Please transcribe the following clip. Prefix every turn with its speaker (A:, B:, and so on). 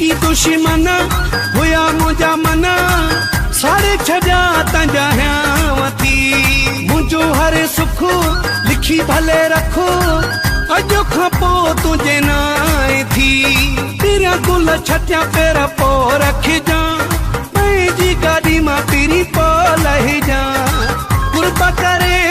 A: की दुश्मन हुया मुझा मना सारे छजा तंजा थी मुझो हर सुख लिखी भले रखो अजो खपो तुझे नाए थी तेरा गुल छटिया पेरा पो रख जा जी गाड़ी मां पीरी पो लह जा कुर्बा करे